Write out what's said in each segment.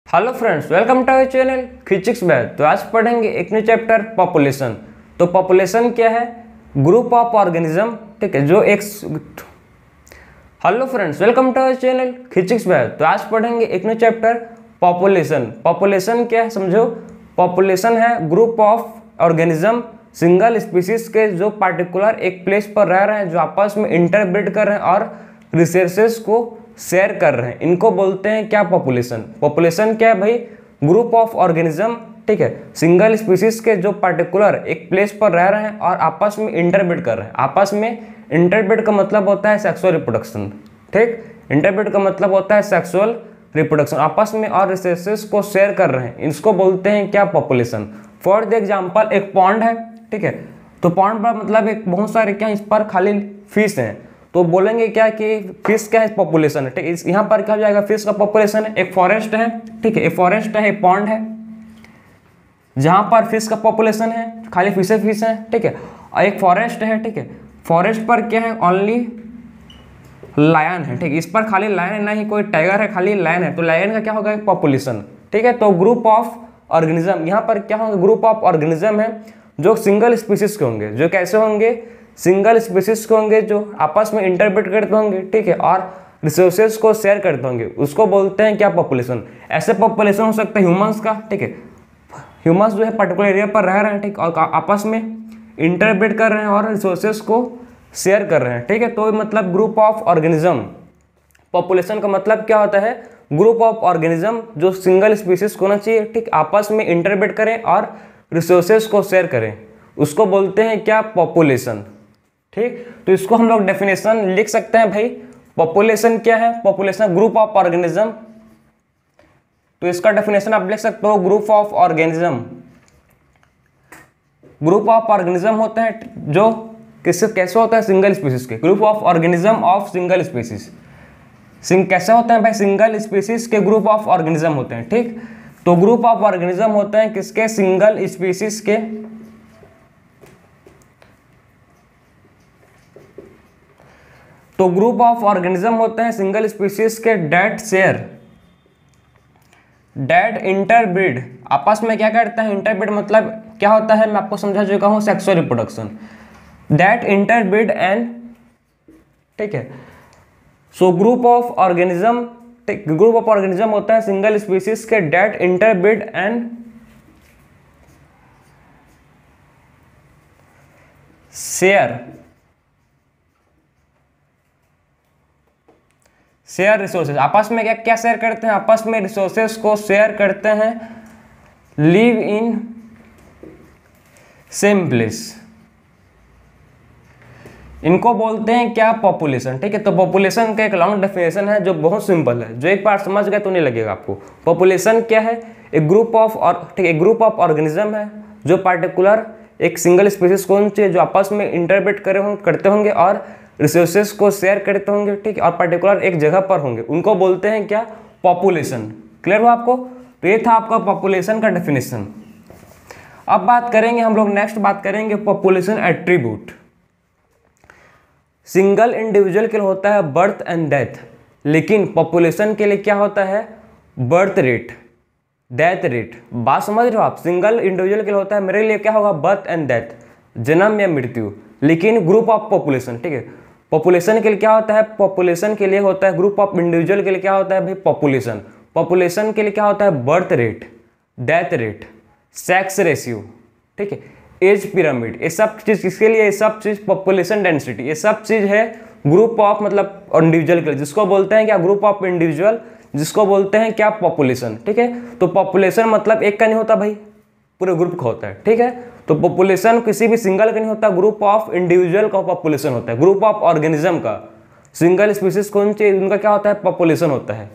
Hello friends, welcome to our channel physics math. तो आज पढ़ेंगे एक न्यू चैप्टर पॉपुलेशन। तो पॉपुलेशन क्या है? ग्रुप ऑफ ऑर्गेनिज्म, ठीक है, जो एक hello friends, welcome to our channel physics math. तो आज पढ़ेंगे एक न्यू चैप्टर पॉपुलेशन। पॉपुलेशन क्या है समझो। पॉपुलेशन है group of organism, single species के जो पार्टिकुलर एक प्लेस पर रह रहे हैं, जो आपस में इंटरब्रीड कर रहे हैं और रिसोर्सेज को शेयर कर रहे हैं, इनको बोलते हैं क्या? पॉपुलेशन। पॉपुलेशन क्या है भाई? ग्रुप ऑफ ऑर्गेनिज्म, ठीक है, सिंगल स्पीसीज के जो पार्टिकुलर एक प्लेस पर रह रहे हैं और आपस में इंटरब्रीड कर रहे हैं। आपस में इंटरब्रीड का मतलब होता है सेक्सुअल रिप्रोडक्शन, ठीक। इंटरब्रीड का मतलब होता है सेक्सुअल रिप्रोडक्शन, आपस में और रिसोर्सेज को शेयर कर रहे हैं, इसको बोलते हैं क्या? पॉपुलेशन। फॉर द एग्जाम्पल, एक पॉन्ड है, ठीक है, तो पॉन्ड पर मतलब एक बहुत सारे क्या, इस पर खाली फिश हैं, तो बोलेंगे क्या कि फिश क्या है? पॉपुलेशन है, ठीक है। यहाँ पर क्या हो जाएगा? फिश का पॉपुलेशन है। एक फॉरेस्ट है, ठीक है, एक फॉरेस्ट है, एक पॉन्ड है, जहाँ पर फिश का पॉपुलेशन है, खाली फिश है, ठीक है। और एक फॉरेस्ट है, ठीक है, फॉरेस्ट पर क्या है? ओनली लायन है, ठीक है, इस पर खाली लायन है, ना ही कोई टाइगर है, खाली लायन है, तो लायन का क्या होगा? पॉपुलेशन, ठीक है। तो ग्रुप ऑफ ऑर्गेनिज्म, यहाँ पर क्या होंगे? ग्रुप ऑफ ऑर्गेनिज्म है जो सिंगल स्पीसीज के होंगे, जो कैसे होंगे? सिंगल स्पीसीज के होंगे, जो आपस में इंटरब्रीड करते होंगे, ठीक है, और रिसोर्सेज को शेयर करते होंगे, उसको बोलते हैं क्या? पॉपुलेशन। ऐसे पॉपुलेशन हो सकता है ह्यूमंस का, ठीक है, ह्यूमंस जो है पर्टिकुलर एरिया पर रह रहे हैं, ठीक, और आपस में इंटरब्रीड कर रहे हैं और रिसोर्सेज को शेयर कर रहे हैं, ठीक है। तो मतलब ग्रुप ऑफ ऑर्गेनिज्म, पॉपुलेशन का मतलब क्या होता है? ग्रुप ऑफ ऑर्गेनिज्म जो सिंगल स्पीसीज को होना चाहिए, ठीक, आपस में इंटरब्रीड करें और रिसोर्सेज को शेयर करें, उसको बोलते हैं क्या? पॉपुलेशन, ठीक। तो इसको हम लोग डेफिनेशन लिख सकते हैं भाई। पॉपुलेशन क्या है? Population group of organism. तो इसका डेफिनेशन आप लिख सकते हो, group of organism. Group of organism होते हैं जो कैसे होता है? सिंगल स्पीसीज के। Group of organism of single species, कैसे होते हैं भाई? सिंगल स्पीसीज के ग्रुप ऑफ ऑर्गेनिज्म होते हैं, ठीक। तो ग्रुप ऑफ ऑर्गेनिज्म होते हैं किसके? सिंगल स्पीसीज के। तो ग्रुप ऑफ ऑर्गेनिज्म होते हैं सिंगल स्पीसीज के डेट इंटरब्रीड, आपस में क्या करते हैं? इंटरब्रीड मतलब क्या होता है? मैं आपको समझा चुका हूं, sexual reproduction. That interbreed and, ठीक है। So group of organism, group of organism होता है सिंगल स्पीसीज के that interbreed and share resources. आपस में क्या क्या शेयर करते हैं? आपस में रिसोर्सेज को शेयर करते हैं। लिव इन सेम प्लेस, इनको बोलते हैं क्या? पॉपुलेशन, ठीक है। तो पॉपुलेशन का एक लॉन्ग डेफिनेशन है जो बहुत सिंपल है, जो एक बार समझ गए तो नहीं लगेगा आपको। पॉपुलेशन क्या है? एक ग्रुप ऑफ, ठीक है, एक ग्रुप ऑफ ऑर्गेनिज्म है जो पार्टिकुलर एक सिंगल स्पीसीज कौन सी है, जो आपस में इंटरब्रीड करते होंगे और रिसोर्सेज को शेयर करते होंगे, ठीक है, और पर्टिकुलर एक जगह पर होंगे, उनको बोलते हैं क्या? पॉपुलेशन। क्लियर हुआ आपको? तो ये था आपका पॉपुलेशन का डेफिनेशन। अब बात करेंगे हम लोग, नेक्स्ट बात करेंगे पॉपुलेशन एट्रीब्यूट। सिंगल इंडिविजुअल के लिए होता है बर्थ एंड डेथ, लेकिन पॉपुलेशन के लिए क्या होता है? Birth rate, death rate. बात समझ रहे हो आप? सिंगल इंडिविजुअल के लिए होता है, मेरे लिए क्या होगा? बर्थ एंड डेथ, जन्म या मृत्यु। लेकिन ग्रुप ऑफ पॉपुलेशन, ठीक है, पॉपुलेशन के लिए क्या होता है? पॉपुलेशन के लिए होता है, ग्रुप ऑफ इंडिविजुअल के लिए क्या होता है भाई? पॉपुलेशन। पॉपुलेशन के लिए क्या होता है? Birth rate, death rate, sex ratio, ठीक है, एज पिरामिड। ये सब चीज किसके लिए? ये सब चीज पॉपुलेशन डेंसिटी, ये सब चीज है ग्रुप ऑफ मतलब इंडिविजुअल के लिए, जिसको बोलते हैं क्या? ग्रुप ऑफ इंडिविजुअल, जिसको बोलते हैं क्या? पॉपुलेशन, ठीक है। तो पॉपुलेशन मतलब एक का नहीं होता भाई, पूरे ग्रुप का होता है, ठीक है। तो पॉपुलेशन किसी भी सिंगल का नहीं होता, ग्रुप ऑफ इंडिविजुअल का पॉपुलेशन होता है। ग्रुप ऑफ ऑर्गेनिज्म का, सिंगल स्पीसीज कौन सी, उनका क्या होता है? पॉपुलेशन होता है।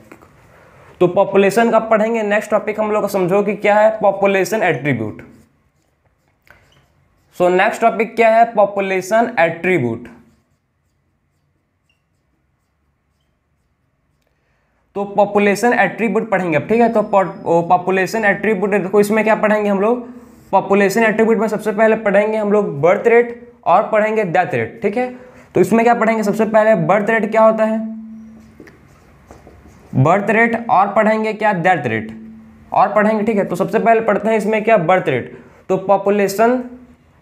तो पॉपुलेशन का पढ़ेंगे। नेक्स्ट टॉपिक हम लोग को समझो कि क्या है? Population attribute. So next topic क्या है? Population attribute. तो पॉपुलेशन एट्रीब्यूट पढ़ेंगे अब, ठीक है। तो पॉपुलेशन एट्रीब्यूट देखो, इसमें क्या पढ़ेंगे हम लोग? पॉपुलेशन एट्रीब्यूट में सबसे पहले पढ़ेंगे हम लोग बर्थ रेट और पढ़ेंगे डेथ रेट, ठीक है। तो इसमें क्या पढ़ेंगे? सबसे पहले बर्थ रेट क्या होता है? बर्थ रेट और पढ़ेंगे क्या डेथ रेट। और पढ़ेंगे, ठीक है। तो सबसे पहले पढ़ते हैं इसमें क्या, बर्थ रेट। तो पॉपुलेशन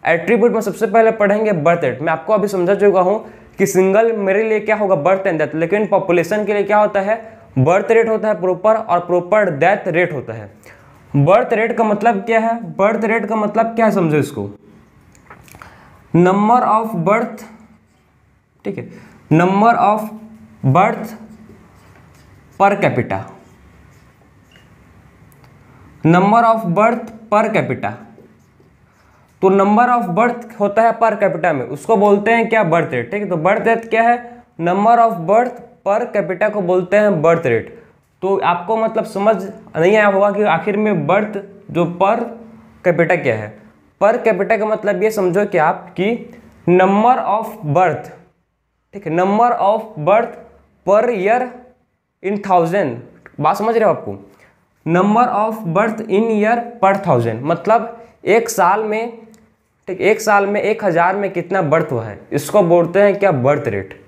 एट्रीब्यूट में सबसे पहले पढ़ेंगे बर्थ रेट। मैं आपको अभी समझा चुका हूँ कि सिंगल मेरे लिए क्या होगा, बर्थ एंड डेथ, लेकिन पॉपुलेशन के लिए क्या होता है, बर्थ रेट होता है प्रॉपर, और प्रॉपर डेथ रेट होता है। बर्थ रेट का मतलब क्या है, बर्थ रेट का मतलब क्या है, समझो इसको, नंबर ऑफ बर्थ, ठीक है, number of birth per capita, number of birth per capita. तो नंबर ऑफ बर्थ होता है पर कैपिटा में, उसको बोलते हैं क्या, बर्थ रेट, ठीक है। तो बर्थ रेट क्या है, number of birth per capita को बोलते हैं बर्थ रेट। तो आपको मतलब समझ नहीं आया होगा कि आखिर में बर्थ जो पर कैपिटा क्या है। पर कैपिटा का मतलब ये समझो कि आप कि नंबर ऑफ बर्थ, ठीक है, number of birth per year in 1000, बात समझ रहे हो आपको, number of birth in year पर 1000, मतलब एक साल में, ठीक, एक साल में 1000 में कितना बर्थ हुआ है, इसको बोलते हैं क्या, बर्थ रेट।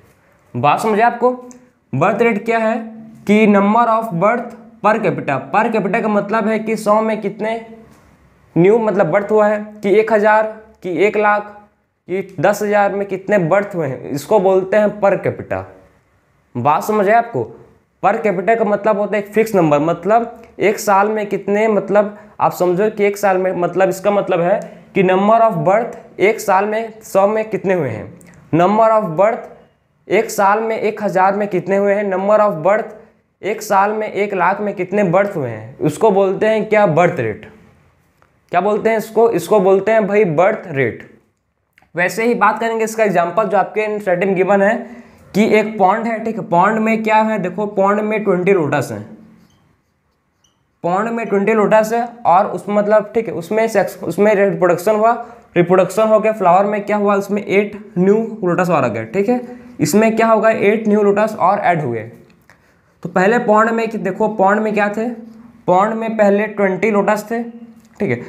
बात समझे आपको। बर्थ रेट क्या है कि number of birth per capita, per capita का मतलब है कि 100 में कितने न्यू मतलब बर्थ हुआ है, कि 1000, कि 1 लाख, कि 10,000 में कितने बर्थ हुए हैं, इसको बोलते हैं पर कैपिटा। बात समझ आए आपको। पर कैपिटा का मतलब होता है एक फिक्स नंबर, मतलब एक साल में कितने, मतलब आप समझो कि एक साल में, मतलब इसका मतलब है कि नंबर ऑफ बर्थ एक साल में 100 में कितने हुए हैं, नंबर ऑफ बर्थ एक साल में 1000 में कितने हुए हैं, नंबर ऑफ बर्थ एक साल में 1 लाख में कितने बर्थ हुए हैं, उसको बोलते हैं क्या, बर्थ रेट। क्या बोलते हैं इसको, इसको बोलते हैं भाई बर्थ रेट। वैसे ही बात करेंगे इसका एग्जांपल जो आपके स्टडी में गिवन है कि एक पॉन्ड है, ठीक है, पॉन्ड में क्या है, देखो पॉन्ड में 20 लोटस हैं, पॉन्ड में 20 लोटस है, और उसमें मतलब, ठीक है, उसमें रिप्रोडक्शन हुआ, रिप्रोडक्शन हो गया, फ्लावर में क्या हुआ, उसमें 8 न्यू लोटस और आ गए, ठीक है, इसमें क्या होगा, 8 न्यू लोटस और ऐड हुए। तो पहले पॉन्ड में देखो, पॉन्ड में क्या थे, पॉन्ड में पहले 20 लोटस थे, ठीक है,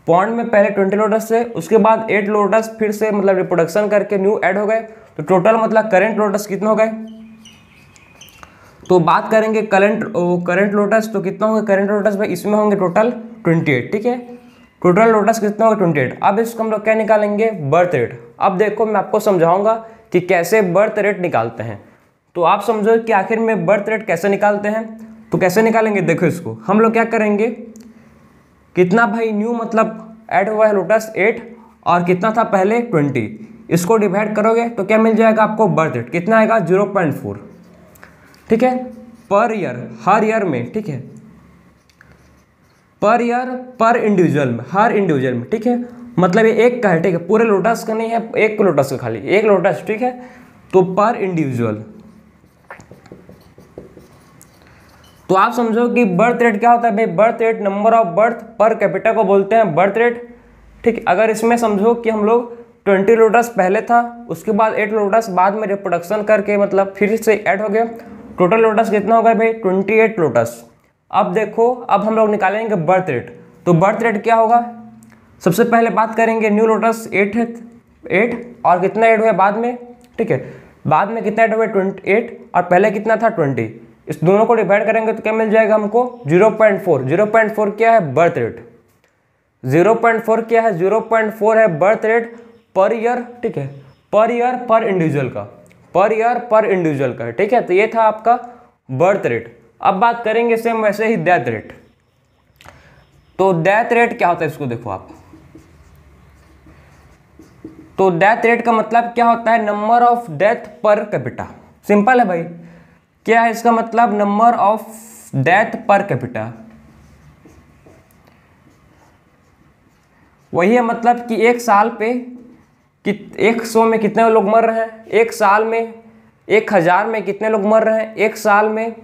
पॉन्ड में पहले 20 लोटस थे, उसके बाद 8 लोटस फिर से मतलब रिप्रोडक्शन करके न्यू ऐड हो गए, तो टोटल मतलब करेंट लोटस कितने हो गए। तो बात करेंगे करंट लोटस, तो कितना होंगे करंट लोटस भाई, इसमें होंगे टोटल 28, ठीक है, टोटल लोटस कितना होगा 28। अब इसको हम लोग क्या निकालेंगे, बर्थ रेट। अब देखो मैं आपको समझाऊंगा कि कैसे बर्थ रेट निकालते हैं। तो आप समझो कि आखिर में बर्थ रेट कैसे निकालते हैं। तो कैसे निकालेंगे, देखो इसको हम लोग क्या करेंगे, कितना भाई न्यू मतलब ऐड हुआ है लोटस 8, और कितना था पहले 20, इसको डिवाइड करोगे तो क्या मिल जाएगा आपको, बर्थ रेट कितना आएगा, 0.4, ठीक है, पर ईयर, हर ईयर में, ठीक है, पर ईयर पर इंडिविजुअल में, हर इंडिविजुअल में, ठीक है, मतलब ये एक का है, ठीक है, पूरे लोटस का नहीं है, एक लोटस का, खाली एक लोटस, ठीक है, तो पर इंडिविजुअल। तो आप समझो कि बर्थ रेट क्या होता है भाई, birth rate number of birth per capita को बोलते हैं बर्थ रेट, ठीक। अगर इसमें समझो कि हम लोग 20 लोटस पहले था, उसके बाद 8 लोटस बाद में रिप्रोडक्शन करके मतलब फिर से ऐड हो गया, टोटल लोटस कितना होगा भाई, 28 लोटस। अब देखो, अब हम लोग निकालेंगे बर्थ रेट। तो बर्थ रेट क्या होगा, सबसे पहले बात करेंगे न्यू लोटस 8 है, 8 और कितना ऐड हुआ बाद में, ठीक है, बाद में कितना ऐड हुआ 28, और पहले कितना था 20, इस दोनों को डिवाइड करेंगे तो क्या मिल जाएगा हमको, 0.4। 0.4 क्या है, बर्थ रेट। 0.4 क्या है, 0.4 है बर्थ रेट पर ईयर, ठीक है, पर ईयर पर इंडिविजुअल का, पर ईयर पर इंडिविजुअल का, ठीक है। तो ये था आपका बर्थ रेट। अब बात करेंगे सेम वैसे ही डेथ रेट। तो डेथ रेट क्या होता है, इसको देखो आप। तो डेथ रेट का मतलब क्या होता है, number of death per capita. Simple है भाई, क्या है इसका मतलब, number of death per capita. वही है मतलब कि एक साल पे कि 100 में कितने लोग मर रहे हैं, एक साल में 1000 में कितने लोग मर रहे हैं, एक साल में,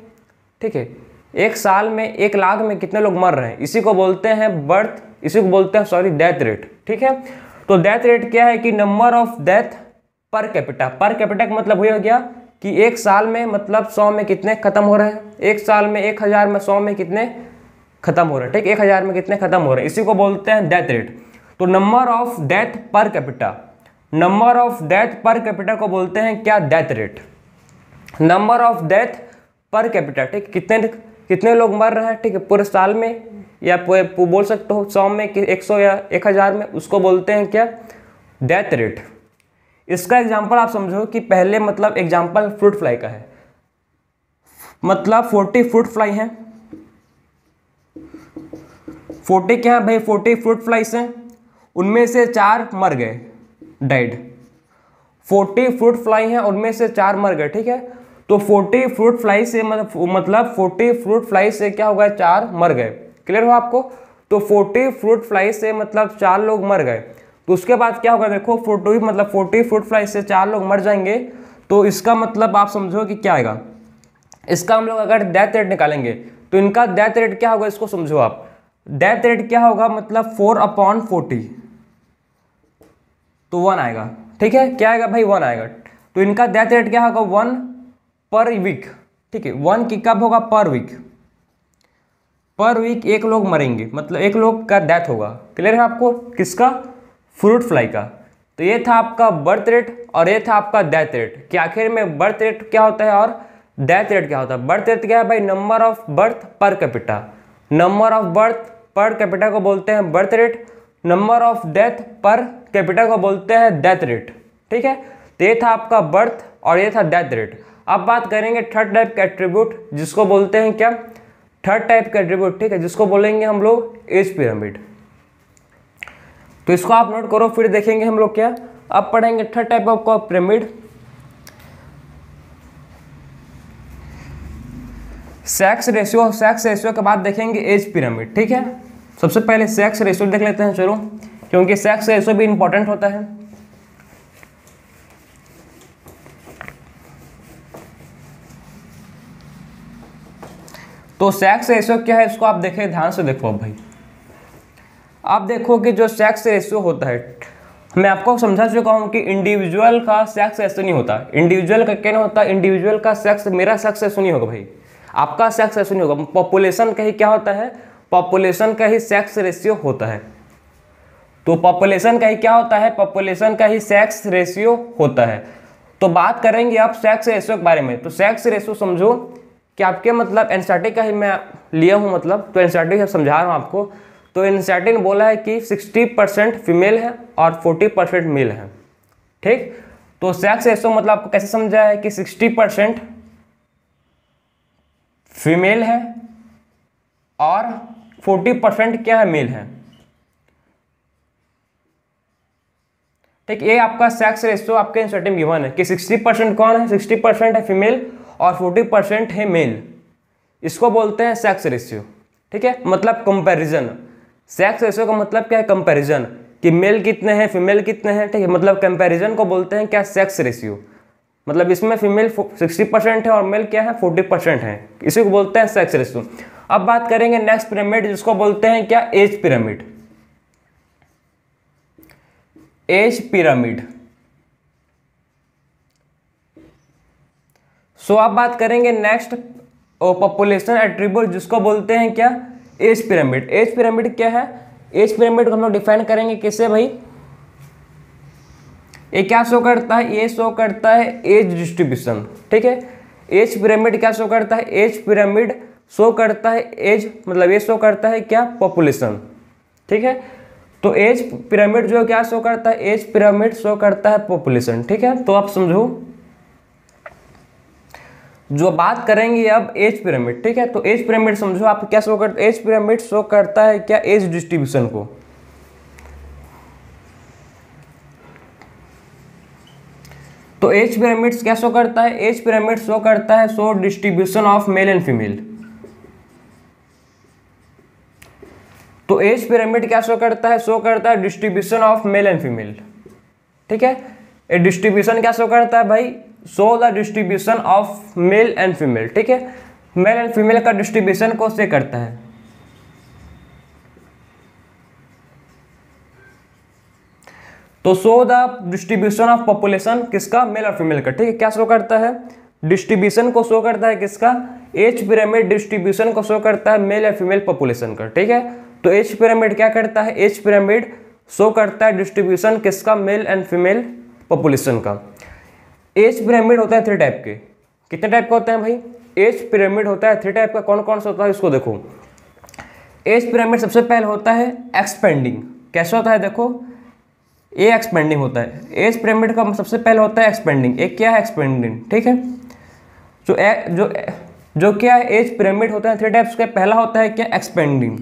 ठीक है, एक साल में 1 लाख में कितने लोग मर रहे हैं, इसी को बोलते हैं बर्थ, इसी को बोलते हैं सॉरी डेथ रेट, ठीक है। तो डेथ रेट क्या है कि number of death per capita. Per capita का मतलब वही हो गया कि एक साल में मतलब 100 में कितने खत्म हो रहे हैं, एक साल में 1000 में 100 में कितने खत्म हो रहे हैं, ठीक, 1000 में कितने खत्म हो रहे हैं, इसी को बोलते हैं डेथ रेट। तो number of death per capita, number of death per capita को बोलते हैं क्या, death rate. Number of death per capita, ठीक, कितने लोग मर रहे हैं, ठीक है, पूरे साल में या बोल सकते हो 100 में कि 100 या 1000 में, उसको बोलते हैं क्या, डेथ रेट। इसका एग्जांपल आप समझो कि पहले मतलब एग्जांपल फ्रूट फ्लाई का है, मतलब 40 फ्रूट फ्लाई हैं, 40 क्या है भाई, 40 फ्रूट फ्लाइज हैं, उनमें से 4 मर गए, डाइड। 40 फ्रूट फ्लाई हैं, उनमें से 4 मर गए, ठीक है। तो 40 फ्रूट फ्लाई से मतलब 40 फ्रूट फ्लाई से क्या हो गया, 4 मर गए। क्लियर हो आपको? तो 40 फ्रूट फ्लाई से मतलब 4 लोग मर गए, तो उसके बाद क्या होगा, देखो 40 फ्रूट फ्लाई से 4 लोग मर जाएंगे, तो इसका मतलब आप समझो कि क्या आएगा, इसका हम लोग अगर डेथ रेट निकालेंगे तो इनका डेथ रेट क्या होगा, इसको समझो आप। डेथ रेट क्या होगा, मतलब 4/40, तो 1 आएगा, ठीक है। क्या आएगा भाई, 1 आएगा। तो इनका डेथ रेट क्या होगा, 1 पर वीक, ठीक है। 1 की कब होगा, पर वीक। पर वीक एक लोग मरेंगे, मतलब एक लोग का डेथ होगा। क्लियर है आपको? किसका, फ्रूट फ्लाई का। तो ये था आपका बर्थ रेट और ये था आपका डेथ रेट, कि आखिर में बर्थ रेट क्या होता है और डेथ रेट क्या होता है। बर्थ रेट क्या है भाई, number of birth per capita. Number of birth per capita को बोलते हैं birth rate, number of death per capita को बोलते हैं डेथ रेट, ठीक है। तो ये था आपका बर्थ और ये था डेथ रेट। अब बात करेंगे थर्ड टाइप का एट्रीब्यूट, जिसको बोलते हैं क्या, थर्ड टाइप का एट्रीब्यूट, ठीक है, जिसको बोलेंगे हम लोग एज पिरामिड। तो इसको आप नोट करो, फिर देखेंगे हम लोग क्या। अब पढ़ेंगे third type of pyramid, sex ratio. Sex ratio के बाद देखेंगे एज पिरामिड, ठीक है। सबसे पहले सेक्स रेशियो देख लेते हैं, चलो, क्योंकि सेक्स रेशियो भी इंपॉर्टेंट होता है। तो सेक्स रेशियो क्या है, इसको आप देखें, ध्यान से देखो। अब भाई आप देखो कि जो सेक्स रेशियो होता है, मैं आपको समझा चुका हूं कि इंडिविजुअल का सेक्स रेशियो नहीं होता। इंडिविजुअल का क्या नहीं होता, इंडिविजुअल का सेक्स, मेरा सेक्स रेशियो नहीं होगा भाई, आपका सेक्स रेशियो नहीं होगा। पॉपुलेशन का ही क्या होता है, पॉपुलेशन का ही सेक्स रेशियो होता है। तो पॉपुलेशन का ही क्या होता है, पॉपुलेशन का ही सेक्स रेशियो होता है। तो बात करेंगे आप सेक्स रेशियो के बारे में। तो सेक्स रेशियो समझो कि आपके मतलब एनसीईआरटी का ही मैं लिया हूँ, मतलब तो एनसीईआरटी से समझा रहा हूँ आपको। तो एनसीईआरटी ने बोला है कि 60% फीमेल है और 40% मेल है, ठीक। तो सेक्स रेशियो मतलब आपको कैसे समझा है कि 60% फीमेल है और 40% क्या है, मेल है, ठीक। ये आपका सेक्स रेशियो आपके एनसीईआरटी में गिवन है कि 60% कौन है, 60% है फीमेल और 40% है मेल। इसको बोलते हैं सेक्स रेशियो, ठीक है, मतलब कंपैरिजन। सेक्स रेशियो का मतलब क्या है, कंपैरिजन, कि मेल कितने हैं, फीमेल कितने हैं, ठीक है। मतलब कंपैरिजन को बोलते हैं क्या, सेक्स रेशियो। मतलब इसमें फीमेल 60% है और मेल क्या है, 40% है, इसी को बोलते हैं सेक्स रेशियो। अब बात करेंगे नेक्स्ट पिरामिड, जिसको बोलते हैं क्या, age pyramid. Age pyramid. So अब बात करेंगे नेक्स्ट पॉपुलेशन एट्रीब्यूट, जिसको बोलते हैं क्या, एज पिरामिड। एज पिरामिड क्या है, एज पिरामिड को हम लोग डिफाइन करेंगे किससे भाई, ये क्या शो करता है, ये शो करता है एज डिस्ट्रीब्यूशन, ठीक है। एज पिरामिड क्या शो करता है, एज पिरामिड शो करता है एज, मतलब ये शो करता है क्या, पॉपुलेशन, ठीक है। तो एज पिरामिड जो क्या शो करता है, एज पिरामिड शो करता है पॉपुलेशन, ठीक है। तो आप समझो, जो बात करेंगे अब एज पिरामिड, ठीक है। तो एज पिरामिड समझो आप क्या शो करता है, एज पिरामिड शो करता है क्या, एज डिस्ट्रीब्यूशन को। तो एज पिरामिड क्या शो करता है, एज पिरामिड शो करता है show distribution of male and female. तो एज पिरामिड क्या शो करता है, शो करता है distribution of male and female, ठीक है। ये डिस्ट्रीब्यूशन क्या शो करता है भाई, show the distribution of male and female, ठीक है। मेल एंड फीमेल का डिस्ट्रीब्यूशन को शो करता है। तो show the distribution of population किसका, मेल और फीमेल का, ठीक है। क्या शो करता है, डिस्ट्रीब्यूशन को शो करता है किसका, एज पिरामिड डिस्ट्रीब्यूशन को शो करता है मेल या फीमेल पॉपुलेशन का, ठीक है। तो एज पिरामिड क्या करता है, एज पिरामिड शो करता है डिस्ट्रीब्यूशन किसका, मेल एंड फीमेल पॉपुलेशन का। एज पिरामिड होता है 3 टाइप के। कितने टाइप का होता है भाई, एज पिरामिड होता है 3 टाइप का। कौन कौन सा होता है इसको देखो। एज पिरामिड सबसे पहले होता है एक्सपेंडिंग। कैसे होता है देखो, ए एक्सपेंडिंग होता है। एज पिरामिड का सबसे पहले होता है एक्सपेंडिंग। एक क्या है एक्सपेंडिंग, ठीक है। जो जो जो क्या है एज पिरामिड होता है 3 टाइप्स का। पहला होता है क्या एक्सपेंडिंग,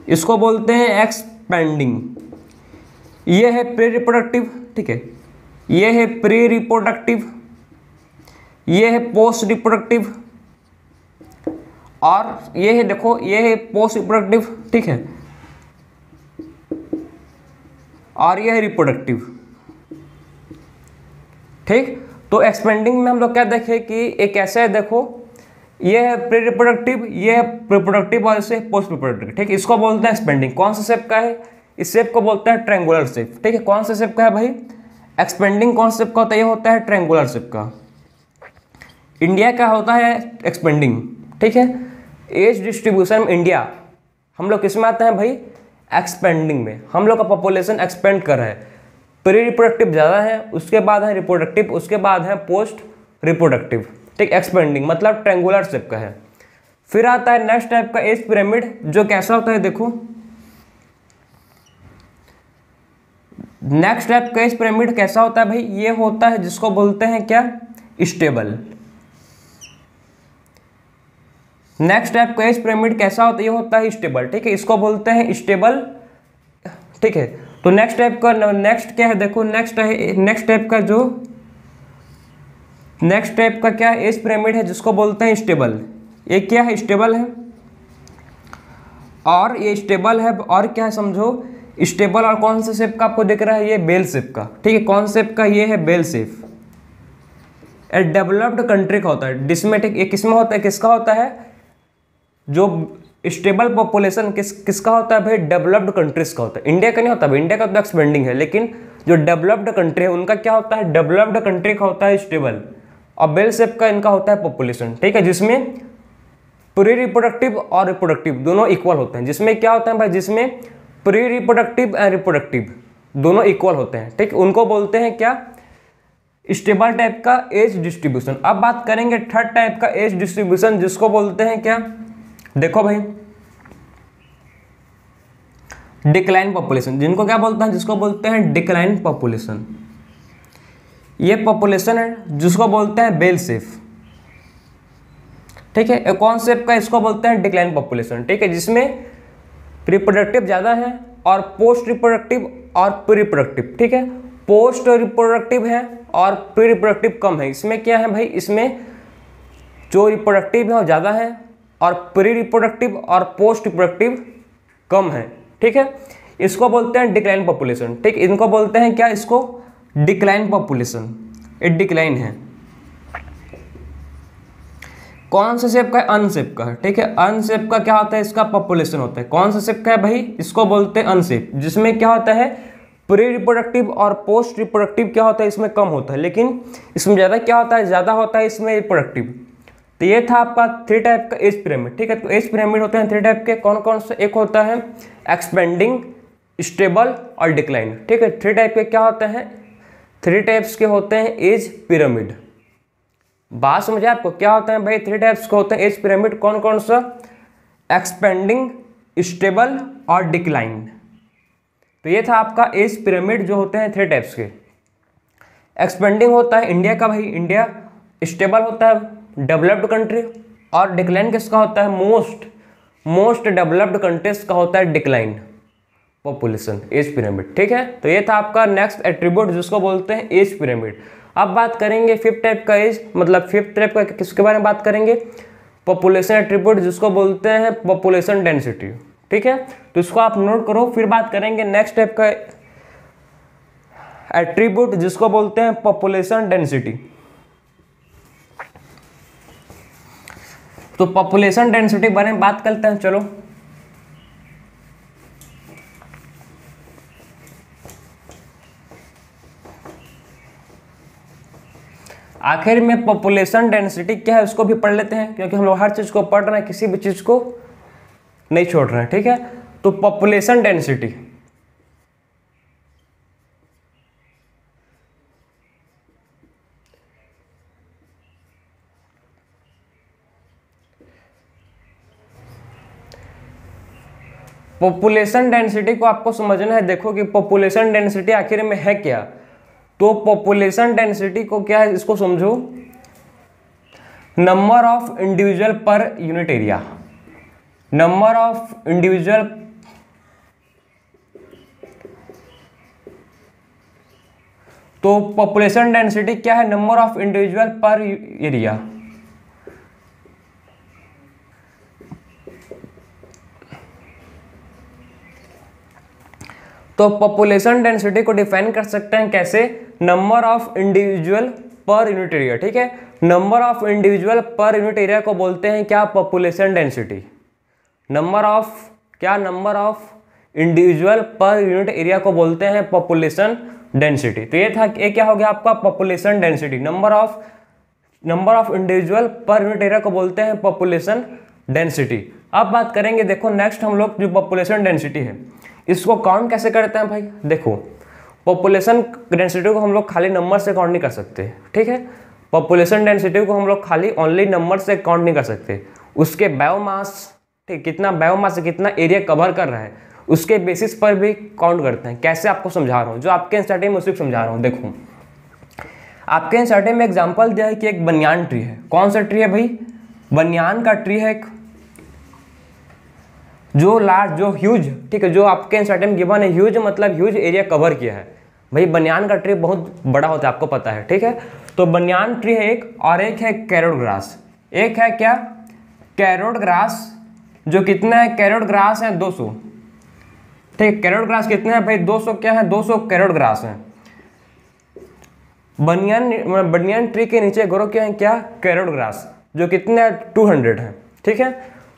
इसको बोलते हैं एक्सपेंडिंग। ये है प्री रिप्रोडक्टिव, ठीक है। ये है प्री रिप्रोडक्टिव, ये है पोस्ट रिप्रोडक्टिव, और ये है देखो ये है पोस्ट रिप्रोडक्टिव, ठीक है, और ये है रिप्रोडक्टिव, ठीक। तो एक्सपेंडिंग में हम लोग क्या देखें कि एक ऐसा है देखो, ये है प्री रिप्रोडक्टिव, ये है रिप्रोडक्टिव और इसे पोस्ट रिप्रोडक्टिव, ठीक। इसको बोलते हैं एक्सपेंडिंग। कौन सा शेप का है, इस शेप को बोलते हैं ट्रायंगुलर शेप, ठीक है। कौन सा शेप का है भाई, एक्सपेंडिंग। कौन सा शेप का होता है, ये होता है ट्रायंगुलर शेप का। इंडिया का होता है एक्सपेंडिंग, ठीक है। एज डिस्ट्रीब्यूशन में इंडिया हम लोग किस में आते हैं भाई, एक्सपेंडिंग में। हम लोग का पॉपुलेशन एक्सपेंड कर रहा है, प्री रिप्रोडक्टिव ज़्यादा है, उसके बाद है रिप्रोडक्टिव, उसके बाद है पोस्ट रिप्रोडक्टिव, ठीक। एक्सपेंडिंग मतलब ट्रायंगुलर शेप का है। फिर आता है नेक्स्ट टाइप का एज पिरामिड, जो कैसा होता है देखो, नेक्स्ट टाइप का एज पिरामिड कैसा होता है भाई, ये होता है जिसको बोलते हैं क्या स्टेबल। नेक्स्ट टाइप का एज पिरामिड कैसा होता है, ये होता है स्टेबल, ठीक है। इसको बोलते हैं स्टेबल, ठीक है। तो नेक्स्ट टाइप का नेक्स्ट क्या है देखो, नेक्स्ट टाइप का जो नेक्स्ट टाइप का क्या एज पिरामिड है जिसको बोलते हैं स्टेबल। ये क्या है, स्टेबल है, और ये स्टेबल है, और क्या है समझो, स्टेबल। और कौन से शेप का आपको दिख रहा है, ये बेल शेप का, ठीक है। कौन शेप का, ये है बेल शेप। डेवलप्ड कंट्री का होता है, जिसमें ठीक ये किसमें होता है, किसका होता है, जो स्टेबल पॉपुलेशन किसका होता है भाई, डेवलप्ड कंट्रीज का होता है। इंडिया का नहीं होता भाई, इंडिया का तो एक्सपेंडिंग है, लेकिन जो डेवलप्ड कंट्री है उनका क्या होता है, डेवलप्ड कंट्री का होता है स्टेबल। और बेल शेप का इनका होता है पॉपुलेशन, ठीक है, जिसमें प्री रिप्रोडक्टिव और रिप्रोडक्टिव दोनों इक्वल होते हैं। जिसमें क्या होता है भाई, जिसमें प्री रिप्रोडक्टिव एंड रिप्रोडक्टिव दोनों इक्वल होते हैं, ठीक। उनको बोलते हैं क्या, स्टेबल टाइप का एज डिस्ट्रीब्यूशन। अब बात करेंगे थर्ड टाइप का एज डिस्ट्रीब्यूशन, जिसको बोलते हैं क्या, देखो भाई डिक्लाइन पॉपुलेशन। जिनको क्या बोलते हैं, जिसको बोलते हैं डिक्लाइन पॉपुलेशन। ये पॉपुलेशन है जिसको बोलते हैं बेल शेप, ठीक है। कौन शेप का, इसको बोलते हैं डिक्लाइन पॉपुलेशन, ठीक है, जिसमें रिप्रोडक्टिव ज़्यादा है और पोस्ट रिप्रोडक्टिव और प्री रिप्रोडक्टिव, ठीक है। पोस्ट रिप्रोडक्टिव है और प्री रिप्रोडक्टिव कम है। इसमें क्या है भाई, इसमें जो रिप्रोडक्टिव है वो ज़्यादा है और प्री रिप्रोडक्टिव और पोस्ट रिप्रोडक्टिव कम है, ठीक है। इसको बोलते हैं डिक्लाइन पॉपुलेशन, ठीक। इनको बोलते हैं क्या, इसको डिक्लाइन पॉपुलेशन, ये डिक्लाइन है। कौन सा शेप का है, अनशेप का है, ठीक है। अनशेप का क्या होता है, इसका पॉपुलेशन होता है। कौन सा शेप का है भाई, इसको बोलते हैं अनशेप, जिसमें क्या होता है, प्री रिप्रोडक्टिव और पोस्ट रिप्रोडक्टिव क्या होता है, इसमें कम होता है, लेकिन इसमें ज़्यादा क्या होता है, ज़्यादा होता है इसमें रिप्रोडक्टिव। तो ये था आपका 3 टाइप का एज पिरामिड, ठीक है। तो एज पिरामिड होते हैं 3 टाइप के। कौन कौन से, एक होता है एक्सपेंडिंग, स्टेबल और डिक्लाइन, ठीक है। 3 टाइप के क्या होते हैं, 3 टाइप्स के होते हैं एज पिरामिड। बात समझे आपको, क्या होता है भाई, 3 टाइप्स के होते हैं एज पिरामिड। कौन कौन सा, एक्सपेंडिंग, स्टेबल और डिक्लाइन। तो ये था आपका एज पिरामिड जो होते हैं 3 टाइप्स के। एक्सपेंडिंग होता है इंडिया का भाई, इंडिया। स्टेबल होता है डेवलप्ड कंट्री, और डिक्लाइन किसका होता है, मोस्ट डेवलप्ड कंट्रीज का होता है डिक्लाइन पॉपुलेशन एज पिरामिड, ठीक है। तो ये था आपका नेक्स्ट एट्रीब्यूट जिसको बोलते हैं एज पिरामिड। अब बात करेंगे 5th टाइप का एज, मतलब 5th टाइप का किसके बारे में बात करेंगे, पॉपुलेशन एट्रीब्यूट जिसको बोलते हैं पॉपुलेशन डेंसिटी, ठीक है। तो इसको आप नोट करो। फिर बात करेंगे नेक्स्ट टाइप का एट्रीब्यूट जिसको बोलते हैं पॉपुलेशन डेंसिटी। तो पॉपुलेशन डेंसिटी के बारे में बात करते हैं, चलो। आखिर में पॉपुलेशन डेंसिटी क्या है उसको भी पढ़ लेते हैं, क्योंकि हम लोग हर चीज को पढ़ रहे हैं, किसी भी चीज को नहीं छोड़ रहे हैं, ठीक है। तो पॉपुलेशन डेंसिटी, पॉपुलेशन डेंसिटी को आपको समझना है। देखो कि पॉपुलेशन डेंसिटी आखिर में है क्या। तो पॉपुलेशन डेंसिटी को क्या है, इसको समझो, number of individual per unit area. Number of individual तो पॉपुलेशन डेंसिटी क्या है, नंबर ऑफ इंडिविजुअल पर एरिया। तो पॉपुलेशन डेंसिटी को डिफाइन कर सकते हैं कैसे, number of individual per unit area. ठीक है, number of individual per unit area को बोलते हैं क्या, पॉपुलेशन डेंसिटी। नंबर ऑफ क्या, number of individual per unit area को बोलते हैं पॉपुलेशन डेंसिटी। तो ये था, ये क्या हो गया आपका, population density. Number of individual per unit area को बोलते हैं पॉपुलेशन डेंसिटी। अब बात करेंगे, देखो नेक्स्ट हम लोग जो पॉपुलेशन डेंसिटी है इसको काउंट कैसे करते हैं भाई। देखो पॉपुलेशन डेंसिटी को हम लोग खाली नंबर से काउंट नहीं कर सकते। ठीक है, पॉपुलेशन डेंसिटी को हम लोग खाली ओनली नंबर से काउंट नहीं कर सकते, उसके बायोमास, ठीक, कितना बायोमास से कितना एरिया कवर कर रहा है उसके बेसिस पर भी काउंट करते हैं। कैसे आपको समझा रहा हूँ, जो आपके एनसीईआरटी में उसी को समझा रहा हूँ। देखो आपके एनसीईआरटी में एग्जाम्पल दिया है कि एक बनियान ट्री है। कौन सा ट्री है भाई, बनियान का ट्री है, जो लार्ज, जो ह्यूज, ठीक है, जो आपके एनसीईआरटी में गिवन है ह्यूज मतलब ह्यूज एरिया कवर किया है। भाई बनियान का ट्री बहुत बड़ा होता है, आपको पता है। ठीक है, तो बनियान ट्री है एक, और एक है कैरोट ग्रास। एक है क्या, कैरोट ग्रास, जो कितना है, कैरोट ग्रास है 200। ठीक, कैरोट ग्रास कितने हैं भाई, 200 क्या है, 200 कैरोट ग्रास है। बनियान ट्री के नीचे ग्रो क्या है, क्या, कैरोट ग्रास, जो कितने हैं, 200 है। ठीक है,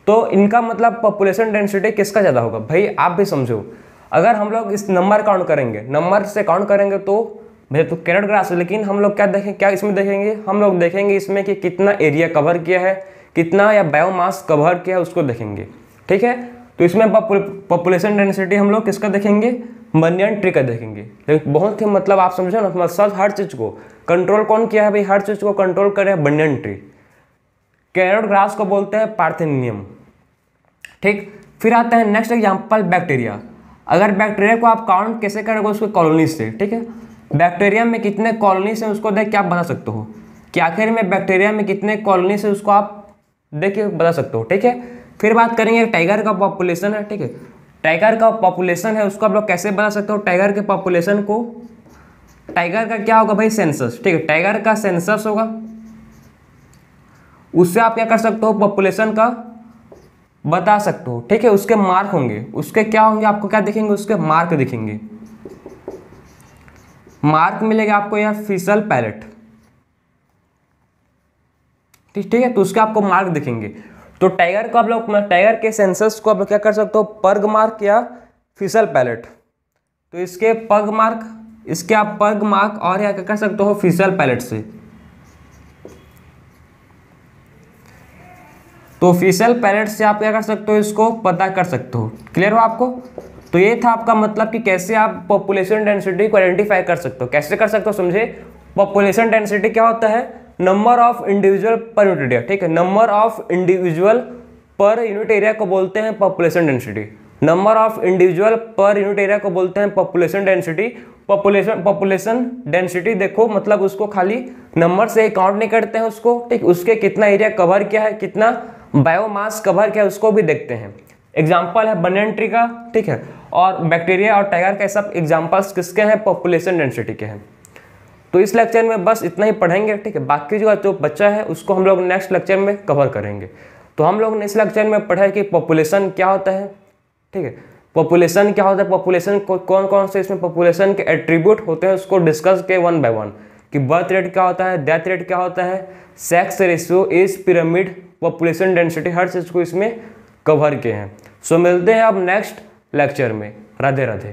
तो इनका मतलब पॉपुलेशन डेंसिटी किसका ज़्यादा होगा भाई, आप भी समझो। अगर हम लोग इस नंबर काउंट करेंगे, नंबर से काउंट करेंगे तो भाई तो कैरोट ग्रास है, लेकिन हम लोग क्या देखें, क्या इसमें देखेंगे, हम लोग देखेंगे इसमें कि कितना एरिया कवर किया है, कितना या बायोमास कवर किया है उसको देखेंगे। ठीक है, तो इसमें पॉपुलेशन डेंसिटी हम लोग किसका देखेंगे, बनियान ट्री का देखेंगे। लेकिन बहुत ही मतलब आप समझो ना, सब हर चीज़ को कंट्रोल कौन किया है भाई, हर चीज़ को कंट्रोल करे बनियान ट्री। कैरोट ग्रास को बोलते हैं पार्थेनियम। ठीक, फिर आते हैं नेक्स्ट एग्जांपल, बैक्टीरिया। अगर बैक्टीरिया को आप काउंट कैसे करोगे, उसके कॉलोनीज से। ठीक है, बैक्टीरिया में कितने कॉलोनीज हैं उसको देख के आप बता सकते हो कि आखिर में बैक्टीरिया में कितने कॉलोनीज है, उसको आप देख के बता सकते हो। ठीक है, फिर बात करेंगे टाइगर का पॉपुलेशन है। ठीक है, टाइगर का पॉपुलेशन है उसको आप लोग कैसे बता सकते हो, टाइगर के पॉपुलेशन को, टाइगर का क्या होगा भाई, सेंसस। ठीक है, टाइगर का सेंसस होगा, उससे आप क्या कर सकते हो, पॉपुलेशन का बता सकते हो। ठीक है, उसके मार्क होंगे, उसके क्या होंगे, आपको क्या दिखेंगे, उसके मार्क दिखेंगे, मार्क मिलेगा आपको या फिशल पैलेट। ठीक है, तो उसके आपको मार्क दिखेंगे। तो टाइगर को आप लोग, टाइगर के सेंसस को आप लोग क्या कर सकते हो, पग मार्क या फिशल पैलेट। तो इसके पग मार्क, इसके आप पग मार्क और या क्या कर सकते हो, फिशल पैलेट से। तो फिशल पैलेट से आप क्या कर सकते हो, इसको पता कर सकते हो। क्लियर हो आपको। तो ये था आपका मतलब कि कैसे आप पॉपुलेशन डेंसिटी को आइडेंटिफाई कर सकते हो। कैसे कर सकते हो समझे, पॉपुलेशन डेंसिटी क्या होता है, number of individual per unit area. ठीक है, number of individual per unit area को बोलते हैं population density. Number of individual per unit area को बोलते हैं पॉपुलेशन डेंसिटी। पॉपुलेशन डेंसिटी देखो मतलब उसको खाली नंबर से काउंट नहीं करते हैं उसको। ठीक, उसके कितना एरिया कवर किया है, कितना बायोमास कवर किया है उसको भी देखते हैं। एग्जाम्पल है बनियान ट्री का। ठीक है, और बैक्टीरिया और टाइगर के सब एग्जाम्पल्स किसके हैं, पॉपुलेशन डेंसिटी के हैं। तो इस लेक्चर में बस इतना ही पढ़ेंगे। ठीक है, बाकी जो बच्चा है उसको हम लोग नेक्स्ट लेक्चर में कवर करेंगे। तो हम लोग ने इस लेक्चर में पढ़ा है कि पॉपुलेशन क्या होता है। ठीक है, पॉपुलेशन क्या होता है, पॉपुलेशन को कौन कौन से इसमें पॉपुलेशन के एट्रीब्यूट होते हैं उसको डिस्कस के 1 बाय 1, कि बर्थ रेट क्या होता है, डेथ रेट क्या होता है, sex ratio, age pyramid, population density, हर चीज़ को इसमें कवर किए हैं। सो मिलते हैं अब नेक्स्ट लेक्चर में। राधे राधे।